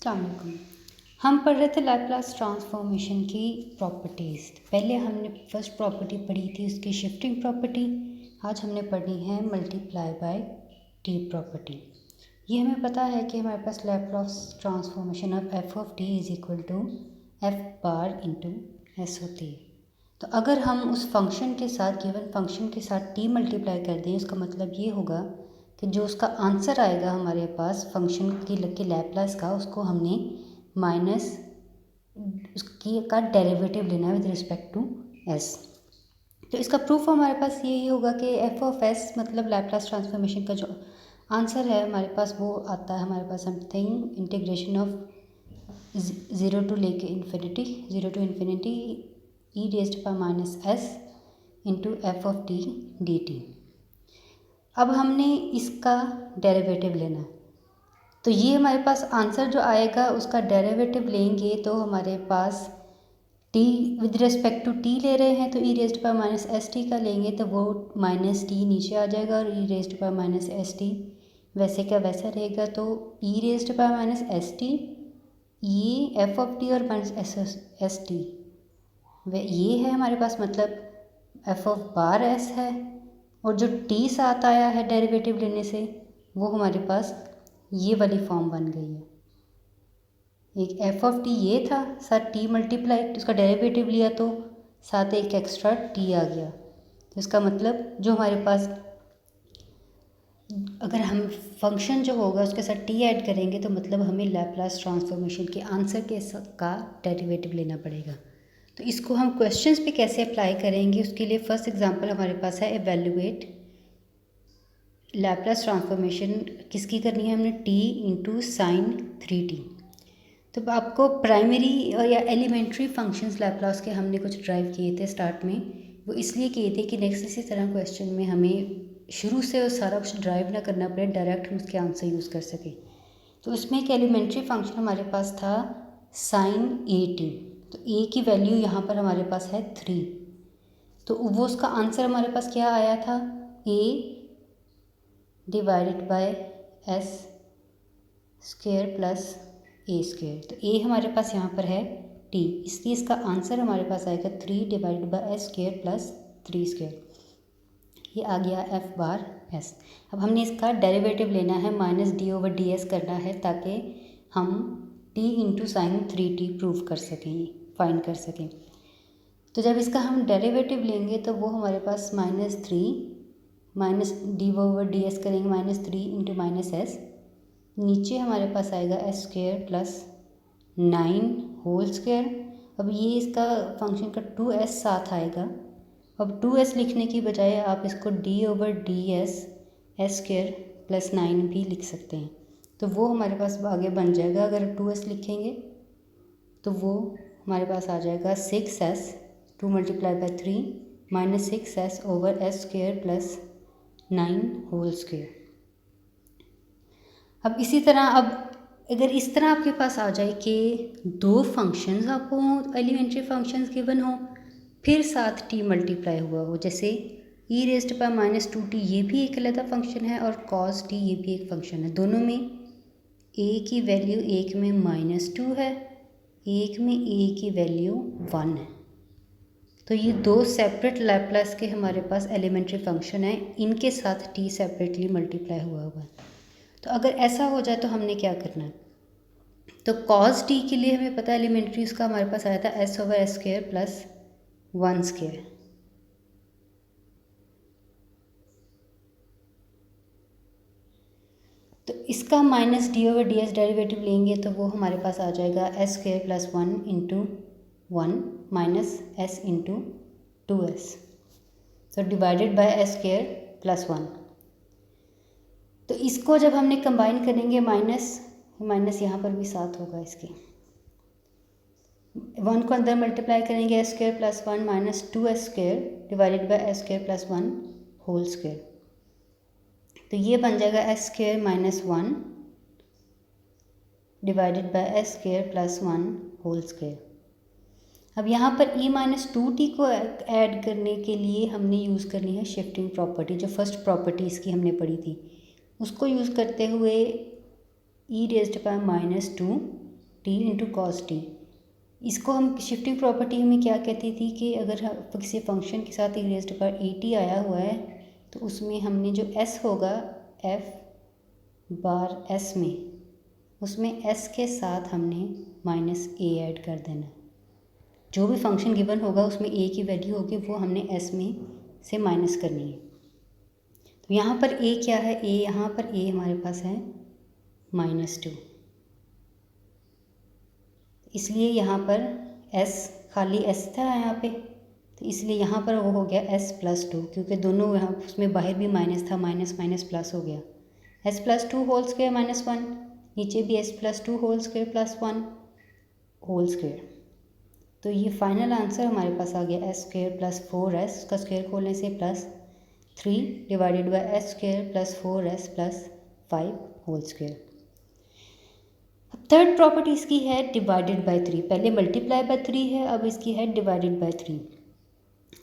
अस्सलाम वालेकुम। हम पढ़ रहे थे लैप्लास ट्रांसफॉर्मेशन की प्रॉपर्टीज़। पहले हमने फर्स्ट प्रॉपर्टी पढ़ी थी उसकी शिफ्टिंग प्रॉपर्टी। आज हमने पढ़ी है मल्टीप्लाई बाय टी प्रॉपर्टी। ये हमें पता है कि हमारे पास Laplace transformation of f of t is equal to F bar into s होती है। तो अगर हम उस फंक्शन के साथ गिवन फंक्शन के साथ टी मल्टीप्लाई कर दें, इसका मतलब ये होगा कि जो उसका आंसर आएगा हमारे पास फंक्शन की लैप्लास का, उसको हमने माइनस उसकी का डेरिवेटिव लेना है विद रिस्पेक्ट टू एस। तो इसका प्रूफ हमारे पास यही होगा कि एफ ऑफ एस मतलब लैप्लास ट्रांसफॉर्मेशन का जो आंसर है हमारे पास वो आता है हमारे पास something integration of zero to लेके infinity e raised power minus s into f of t d t. अब हमने इसका डेरिवेटिव लेना है, तो ये हमारे पास आंसर जो आएगा उसका डेरिवेटिव लेंगे तो हमारे पास t with respect to t ले रहे हैं तो e raised power minus s t का लेंगे तो वो माइनस टी नीचे आ जाएगा और e raised power minus s t वैसे का वैसा रहेगा। तो e raised power minus s t ये एफ ऑफ टी और माइनस एस टी वे ये है हमारे पास, मतलब एफ ऑफ बार एस है और जो टी साथ आया है डेरिवेटिव लेने से वो हमारे पास ये वाली फॉर्म बन गई है। एक एफ ऑफ टी ये था, साथ टी मल्टीप्लाई उसका डेरिवेटिव लिया तो साथ एक एक्स्ट्रा टी आ गया। तो इसका मतलब जो हमारे पास अगर हम फंक्शन जो होगा उसके साथ टी ऐड करेंगे तो मतलब हमें लैप्लास ट्रांसफॉर्मेशन के आंसर के का डेरिवेटिव लेना पड़ेगा। तो इसको हम क्वेश्चंस पे कैसे अप्लाई करेंगे उसके लिए फर्स्ट एग्जांपल हमारे पास है एवेल्युएट लैप्लास ट्रांसफॉर्मेशन किसकी करनी है हमने टी इंटू साइन 3t। तो आपको प्राइमरी और या एलिमेंट्री फंक्शंस लैप्लास के हमने कुछ ड्राइव किए थे स्टार्ट में, वो इसलिए किए थे कि नेक्स्ट इसी तरह क्वेश्चन में हमें शुरू से सारा कुछ ड्राइव ना करना पड़े, डायरेक्ट हम उसके आंसर यूज़ कर सकें। तो इसमें एक एलिमेंट्री फंक्शन हमारे पास था साइन ए तो ए की वैल्यू यहाँ पर हमारे पास है 3, तो वो उसका आंसर हमारे पास क्या आया था a divided by s square plus a square. तो ए हमारे पास यहाँ पर है टी, इसलिए इसका आंसर हमारे पास आएगा 3 divided by s square plus 3 square. ये आ गया एफ बार एस। अब हमने इसका डेरिवेटिव लेना है, minus d over d S करना है ताकि हम T into sine 3t prove कर सकें, फाइंड कर सकें। तो जब इसका हम डेरिवेटिव लेंगे तो वो हमारे पास -3 minus d over d s करेंगे -3 इंटू माइनस एस, नीचे हमारे पास आएगा s square plus 9 whole square. अब ये इसका फंक्शन का 2s साथ आएगा। अब 2s लिखने की बजाय आप इसको d over d S S square plus 9 भी लिख सकते हैं, तो वो हमारे पास आगे बन जाएगा। अगर 2s लिखेंगे तो वो हमारे पास आ जाएगा 6s 2 multiply by 3 minus 6s over s square plus 9 whole square. अब इसी तरह अब अगर इस तरह आपके पास आ जाए कि दो फंक्शंस आपको एलिमेंट्री फंक्शंस गिवन हो फिर साथ टी मल्टीप्लाई हुआ हो, जैसे ई रेज़्ड पावर माइनस 2t ये भी एक अलग फंक्शन है और कॉस टी ये भी एक फंक्शन है। दोनों में a की वैल्यू एक में -2 है, एक में a की वैल्यू 1 है। तो ये दो सेपरेट लैप्लास के हमारे पास एलिमेंट्री फंक्शन है, इनके साथ t सेपरेटली मल्टीप्लाई हुआ है। तो अगर ऐसा हो जाए तो हमने क्या करना है, तो कॉस टी के लिए हमें पता है एलिमेंट्री उसका हमारे पास आया था s over s square plus 1 square. तो इसका minus d over d S derivative लेंगे तो वो हमारे पास आ जाएगा s square plus 1 into 1 minus s into 2s, तो divided by s square plus 1। तो इसको जब हमने कंबाइन करेंगे माइनस यहाँ पर भी साथ होगा, इसके 1 को अंदर मल्टीप्लाई करेंगे s square plus 1 minus 2s square divided by s square plus 1 whole square. तो ये बन जाएगा s square minus 1 divided by s square plus 1 whole square. अब यहाँ पर e माइनस 2t को ऐड करने के लिए हमने यूज़ करनी है शिफ्टिंग प्रॉपर्टी, जो फर्स्ट प्रॉपर्टी इसकी हमने पढ़ी थी, उसको यूज़ करते हुए e raised power -2 T into cos T. इसको हम शिफ्टिंग प्रॉपर्टी में क्या कहती थी कि अगर किसी फंक्शन के साथ ई रेज़्ड पावर ए टी आया हुआ है तो उसमें हमने जो एस होगा एफ बार एस में, उसमें एस के साथ हमने माइनस ए ऐड कर देना। जो भी फंक्शन गिवन होगा उसमें ए की वैल्यू होगी वो हमने एस में से माइनस करनी है। तो यहाँ पर ए क्या है, ए यहाँ पर ए हमारे पास है -2, इसलिए यहाँ पर एस खाली एस था यहाँ पे, तो इसलिए यहाँ पर वो हो गया s+2, क्योंकि दोनों यहाँ उसमें बाहर भी माइनस था, माइनस माइनस प्लस हो गया s+2 होल स्क्वायर -1, नीचे भी s+2 whole square +1 whole square. तो ये फाइनल आंसर हमारे पास आ गया s² + 4s का स्क्वायर खोलने से +3 divided by s² + 4s + 5 whole square. अब थर्ड प्रॉपर्टी इसकी है डिवाइडेड बाय 3, पहले मल्टीप्लाई बाय 3 है, अब इसकी है डिवाइडेड बाय 3।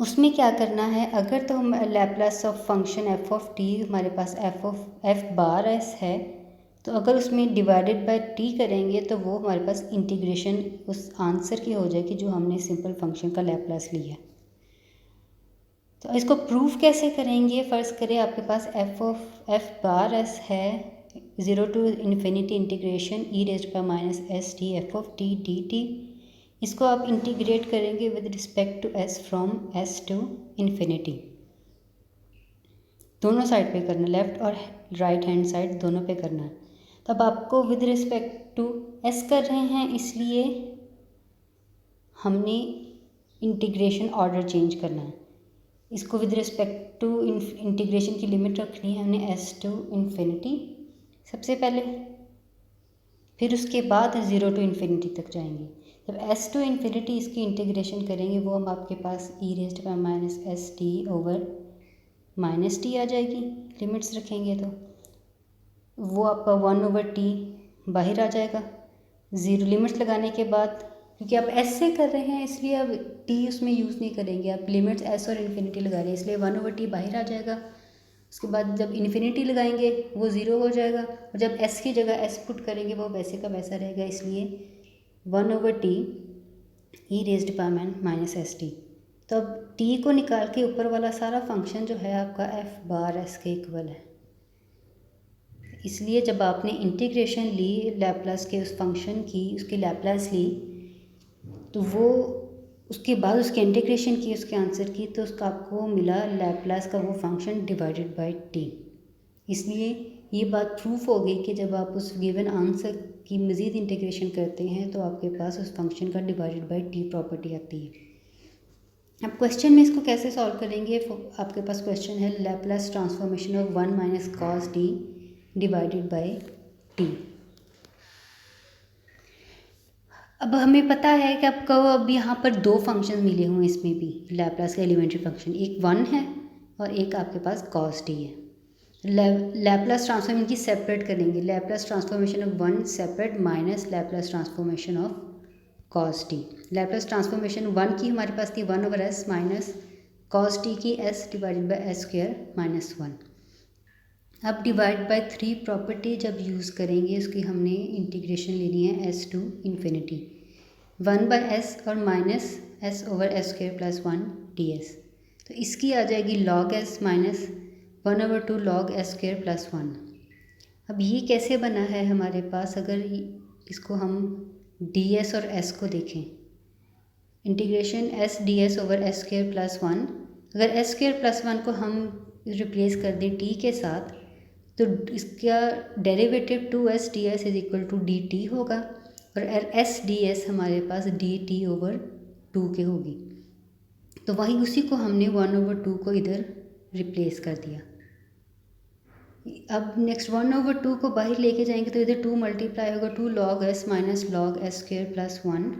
उसमें क्या करना है, अगर तो हम Laplace of function f of t हमारे पास f बार s है, तो अगर उसमें डिवाइडेड बाय t करेंगे तो वो हमारे पास इंटीग्रेशन उस आंसर की हो जाएगी जो हमने सिंपल फंक्शन का लैप्लास लिया। तो इसको प्रूफ कैसे करेंगे, फर्स्ट करें आपके पास f बार s है 0 to infinity integration e raised power minus s t f of t dt। इसको आप इंटीग्रेट करेंगे with respect to s from s to infinity, दोनों साइड पे करना, लेफ़्ट और राइट हैंड साइड दोनों पे करना है। तब आपको विद रिस्पेक्ट टू s कर रहे हैं, इसलिए हमने इंटीग्रेशन ऑर्डर चेंज करना है। इसको विद रिस्पेक्ट टू इंटीग्रेशन की लिमिट रखनी है हमने s टू इन्फिनिटी सबसे पहले, फिर उसके बाद 0 टू इन्फिनिटी तक जाएंगे। जब s टू इन्फिनिटी इसकी इंटीग्रेशन करेंगे वो हम आपके पास e raised power minus s t over minus t आ जाएगी, लिमिट्स रखेंगे तो वो आपका 1/t बाहर आ जाएगा। 0 लिमिट्स लगाने के बाद, क्योंकि आप s से कर रहे हैं इसलिए अब t उसमें यूज़ नहीं करेंगे, आप लिमिट्स s और इन्फिनिटी लगा रहे हैं इसलिए 1/t बाहर आ जाएगा। उसके बाद जब इन्फिनिटी लगाएंगे वो 0 हो जाएगा, और जब s की जगह s पुट करेंगे वो वैसे का वैसा रहेगा, इसलिए 1/t e raised power minus s T. तो अब t को निकाल के ऊपर वाला सारा फंक्शन जो है आपका f बार s के इक्वल है। इसलिए जब आपने इंटीग्रेशन ली लैप्लास के उस फंक्शन की, उसकी लैप्लास ली, तो वो उसके बाद उसके इंटीग्रेशन की उसके आंसर की, तो उसका आपको मिला लैप्लास का वो फंक्शन डिवाइडेड बाय t। इसलिए ये बात प्रूफ हो गई कि जब आप उस गिवन आंसर की मज़ीद इंटीग्रेशन करते हैं तो आपके पास उस फंक्शन का डिवाइडेड बाय t प्रॉपर्टी आती है। अब क्वेश्चन में इसको कैसे सॉल्व करेंगे, आपके पास क्वेश्चन है Laplace transformation of 1 minus cos t divided by t। अब हमें पता है कि आपको अब यहाँ पर दो फंक्शन मिले हुए हैं, इसमें भी लैप्लास का एलिमेंट्री फंक्शन, एक 1 है और एक आपके पास कॉस t है। लैप्लास ट्रांसफॉर्म की सेपरेट करेंगे, Laplace transformation of 1 separate minus Laplace transformation of cos T. Laplace transformation 1 की हमारे पास थी 1/s माइनस कॉस टी की s डिवाइडेड बाय s² -1। अब डिवाइड बाय 3 प्रॉपर्टी जब यूज़ करेंगे उसकी हमने इंटीग्रेशन लेनी है s टू इन्फिनिटी, 1/s और माइनस s/s² +1 ds। तो इसकी आ जाएगी log s minus 1/2 log s² +1। अब ये कैसे बना है हमारे पास, अगर इसको हम ds और s को देखें, इंटीग्रेशन s ds/s² +1, अगर s² +1 को हम रिप्लेस कर दें t के साथ तो इसका डेरिवेटिव 2s ds = dt होगा, और s ds हमारे पास dt/2 के होगी। तो वही उसी को हमने 1/2 को इधर रिप्लेस कर दिया। अब नेक्स्ट 1/2 को बाहर लेके जाएंगे तो इधर 2 मल्टीप्लाई होगा, 2 log s minus log s² +1।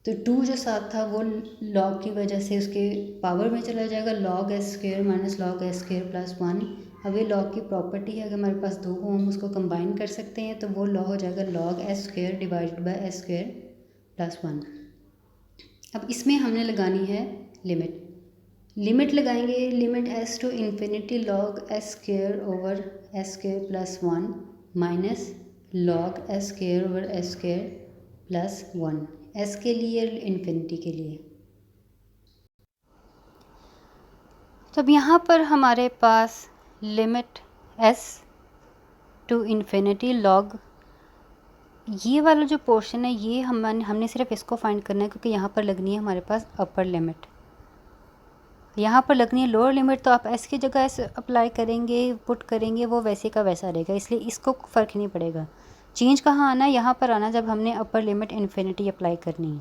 तो 2 जो साथ था वो log की वजह से उसके पावर में चला जाएगा, log s² minus log s² +1। अब ये log की प्रॉपर्टी है, अगर हमारे पास दो हो हम उसको कंबाइन कर सकते हैं तो वो log हो जाएगा log s² divided by s² +1। अब इसमें हमने लगानी है लिमिट, लिमिट लगाएंगे, limit s to infinity log s square over s square plus 1 minus log s square over s square plus 1, s के लिए इन्फिनिटी के लिए। तो अब यहाँ पर हमारे पास limit s to infinity log, ये वाला जो पोर्शन है ये हमने सिर्फ इसको फाइंड करना है, क्योंकि यहाँ पर लगनी है हमारे पास अपर लिमिट, यहाँ पर लगनी है लोअर लिमिट। तो आप एस की जगह एस अप्लाई करेंगे, पुट करेंगे, वो वैसे का वैसा रहेगा, इसलिए इसको फ़र्क नहीं पड़ेगा। चेंज कहाँ आना है, यहाँ पर आना जब हमने अपर लिमिट इन्फिनिटी अप्लाई करनी है।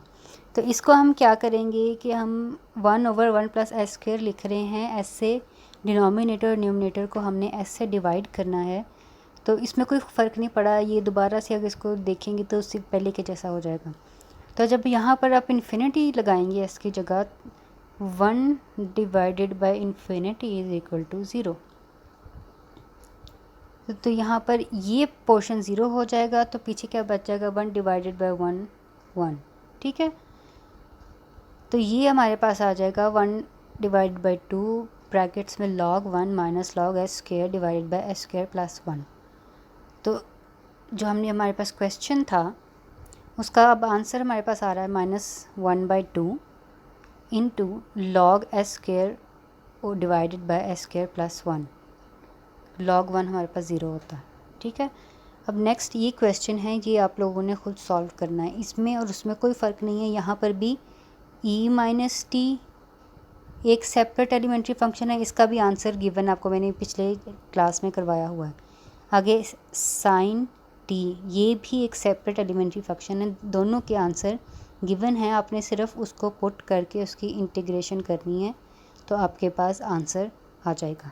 तो इसको हम क्या करेंगे कि हम 1/1 प्लस एस स्क्वायर लिख रहे हैं, एस से डिनोमिनेटर और न्यूमरेटर को हमने एस से डिवाइड करना है, तो इसमें कोई फ़र्क नहीं पड़ा। ये दोबारा से अगर इसको देखेंगे तो उससे पहले के जैसा हो जाएगा। तो जब यहाँ पर आप इन्फिनिटी लगाएंगे एस की जगह, 1 divided by infinity is equal to 0। तो यहाँ पर ये पोर्शन 0 हो जाएगा, तो पीछे क्या बच जाएगा, 1 डिवाइडेड बाई 1 1, ठीक है। तो ये हमारे पास आ जाएगा 1 डिवाइडेड बाई 2 ब्रैकेट्स में log 1 minus log S square divided by S square plus 1। तो जो हमने हमारे पास क्वेश्चन था उसका अब आंसर हमारे पास आ रहा है -1/2 into log S square divided by S square plus 1। log 1 हमारे पास 0 होता है, ठीक है। अब नेक्स्ट ये क्वेश्चन है, ये आप लोगों ने खुद सॉल्व करना है। इसमें और उसमें कोई फ़र्क नहीं है, यहाँ पर भी e माइनस टी एक सेपरेट एलिमेंट्री फंक्शन है, इसका भी आंसर गिवन आपको मैंने पिछले क्लास में करवाया हुआ है। आगे साइन टी, ये भी एक सेपरेट एलिमेंट्री फंक्शन है, दोनों के आंसर गिवन है, आपने सिर्फ उसको पुट करके उसकी इंटीग्रेशन करनी है, तो आपके पास आंसर आ जाएगा।